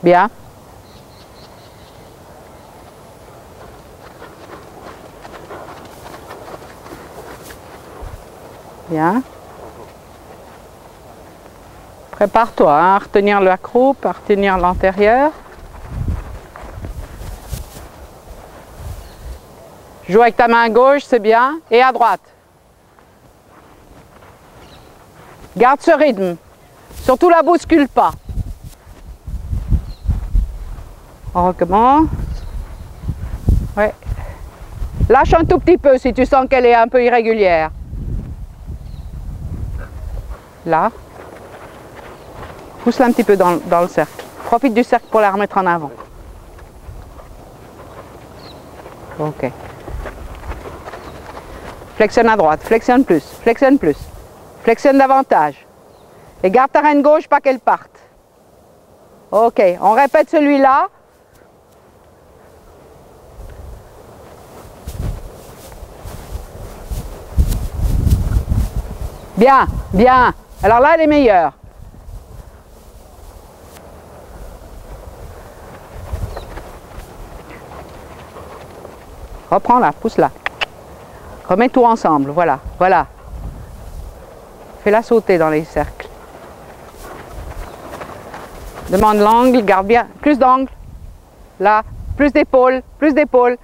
Bien. Bien. Prépare-toi hein, à retenir la croupe, à retenir l'antérieur. Joue avec ta main gauche, c'est bien. Et à droite. Garde ce rythme. Surtout la bouscule pas. On recommence. Ouais. Lâche un tout petit peu si tu sens qu'elle est un peu irrégulière. Là. Pousse-la un petit peu dans le cercle. Profite du cercle pour la remettre en avant. Ok. Flexionne à droite, flexionne plus, flexionne plus. Flexionne davantage. Et garde ta reine gauche, pas qu'elle parte. Ok, on répète celui-là. Bien, bien. Alors là, elle est meilleure. Reprends-la, pousse-la. Remets tout ensemble, voilà, voilà. Fais-la sauter dans les cercles. Demande l'angle, garde bien. Plus d'angle. Là, plus d'épaule, plus d'épaule.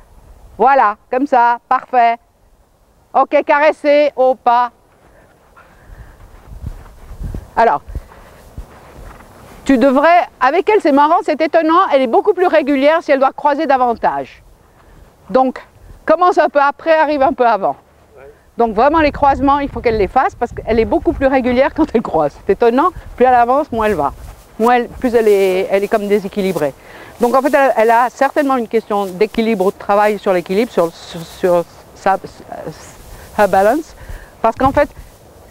Voilà, comme ça, parfait. Ok, caresser, au pas. Alors, tu devrais, avec elle c'est marrant, c'est étonnant, elle est beaucoup plus régulière si elle doit croiser davantage. Donc, commence un peu après, arrive un peu avant. Donc vraiment les croisements, il faut qu'elle les fasse parce qu'elle est beaucoup plus régulière quand elle croise. C'est étonnant, plus elle avance, moins elle va. Plus elle est comme déséquilibrée. Donc en fait, elle a certainement une question d'équilibre ou de travail sur l'équilibre, sur sa balance. Parce qu'en fait,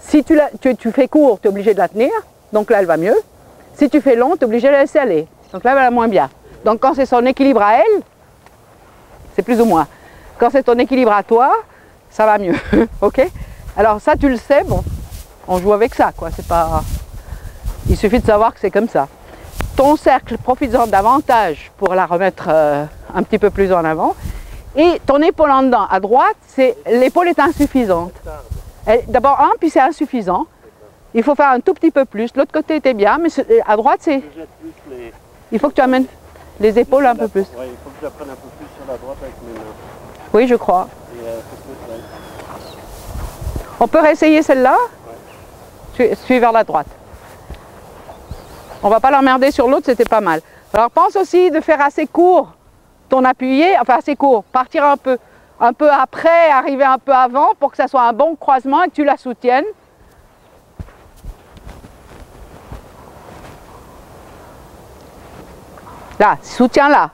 si tu fais court, tu es obligé de la tenir, donc là elle va mieux. Si tu fais long, tu es obligé de la laisser aller, donc là elle va moins bien. Donc quand c'est son équilibre à elle, c'est plus ou moins. Quand c'est ton équilibre à toi, ça va mieux, ok? Alors ça tu le sais, bon, on joue avec ça, quoi, c'est pas... Il suffit de savoir que c'est comme ça. Ton cercle, profites-en davantage pour la remettre un petit peu plus en avant. Et ton épaule en dedans, à droite, l'épaule est insuffisante. D'abord puis c'est insuffisant. Il faut faire un tout petit peu plus. L'autre côté était bien, mais à droite, c'est... Il faut que tu amènes les épaules un peu plus. Oui, il faut que j'apprenne un peu plus sur la droite avec mes mains. Oui, je crois. On peut réessayer celle-là? Ouais. Suis vers la droite. On va pas l'emmerder sur l'autre, c'était pas mal. Alors pense aussi de faire assez court ton appuyé, enfin assez court, partir un peu après, arriver un peu avant pour que ça soit un bon croisement et que tu la soutiennes. Là, soutiens-la.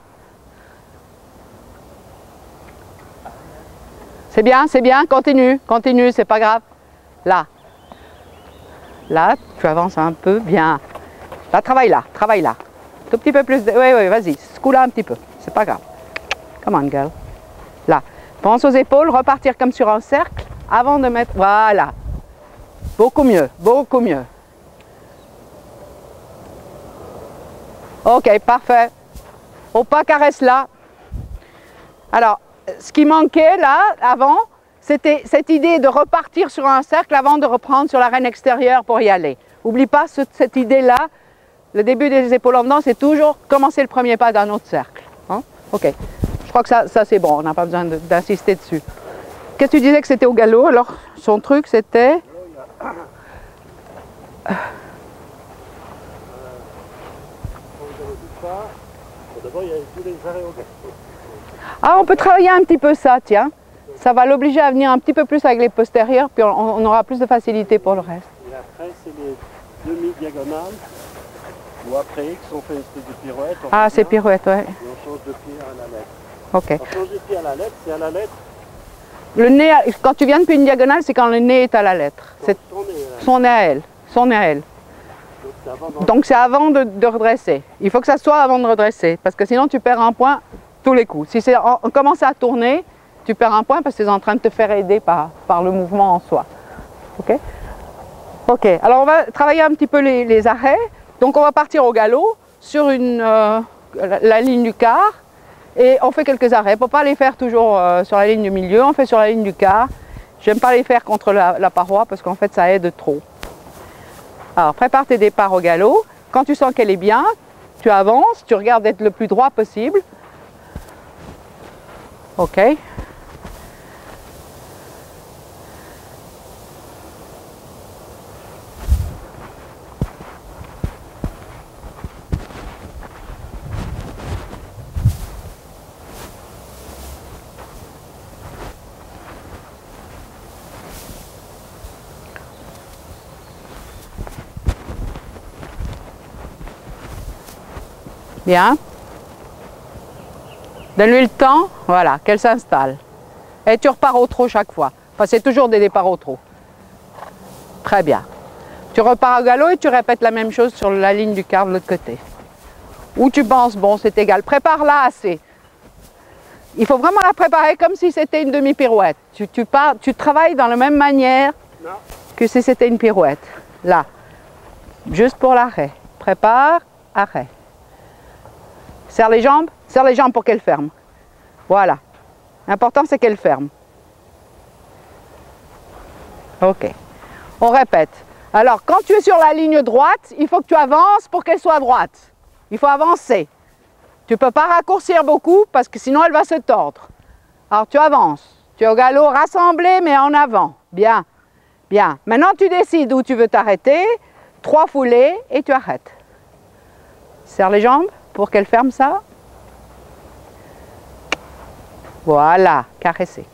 C'est bien, continue, c'est pas grave. Là. Là, tu avances un peu, bien. Là, travaille là. Tout petit peu plus de... Oui, vas-y, secoue-la un petit peu, c'est pas grave. Come on, girl. Là. Pense aux épaules, repartir comme sur un cercle, avant de mettre... Voilà. Beaucoup mieux, beaucoup mieux. Ok, parfait. Au pas, caresse là. Alors, ce qui manquait là, avant, c'était cette idée de repartir sur un cercle avant de reprendre sur la reine extérieure pour y aller. N'oublie pas cette idée-là. Le début des épaules en dedans, c'est toujours commencer le premier pas d'un autre cercle. Hein? Ok. Je crois que ça c'est bon, on n'a pas besoin d'insister dessus. Qu'est-ce que tu disais que c'était au galop? Alors, son truc, c'était... Ah, on peut travailler un petit peu ça, tiens. Ça va l'obliger à venir un petit peu plus avec les postérieurs, puis on aura plus de facilité pour le reste. Et après, c'est les demi-diagonales, ou après, qui sont fait une espèce de pirouette. Ah, c'est pirouette, ouais. Et on change de pied à la lettre. Ok. On change de pied à la lettre, c'est à la lettre. Le nez, quand tu viens depuis une diagonale, c'est quand le nez est à la lettre. Son nez à elle. Son nez à elle. Donc c'est avant de redresser. Il faut que ça soit avant de redresser, parce que sinon tu perds un point tous les coups. Si on commence à tourner, tu perds un point parce que tu es en train de te faire aider par le mouvement en soi. Ok, alors on va travailler un petit peu les arrêts. Donc on va partir au galop. sur la ligne du quart et on fait quelques arrêts. Il ne faut pas les faire toujours sur la ligne du milieu, on fait sur la ligne du quart. J'aime pas les faire contre la paroi parce qu'en fait ça aide trop. Alors prépare tes départs au galop. Quand tu sens qu'elle est bien, tu avances, tu regardes d'être le plus droit possible. Ok. Bien. Donne-lui le temps, voilà, qu'elle s'installe. Et tu repars au trot chaque fois. Enfin, c'est toujours des départs au trot. Très bien. Tu repars au galop et tu répètes la même chose sur la ligne du quart de l'autre côté. Ou tu penses, bon, c'est égal. Prépare-la assez. Il faut vraiment la préparer comme si c'était une demi-pirouette. Tu travailles dans la même manière que si c'était une pirouette. Là. Juste pour l'arrêt. Prépare, arrêt. Serre les jambes pour qu'elle ferme. Voilà. L'important c'est qu'elle ferme. Ok. On répète. Alors quand tu es sur la ligne droite, il faut que tu avances pour qu'elle soit droite. Il faut avancer. Tu ne peux pas raccourcir beaucoup parce que sinon elle va se tordre. Alors tu avances. Tu es au galop rassemblé mais en avant. Bien. Bien. Maintenant tu décides où tu veux t'arrêter. 3 foulées et tu arrêtes. Serre les jambes pour qu'elle ferme ça. Voilà, caresser.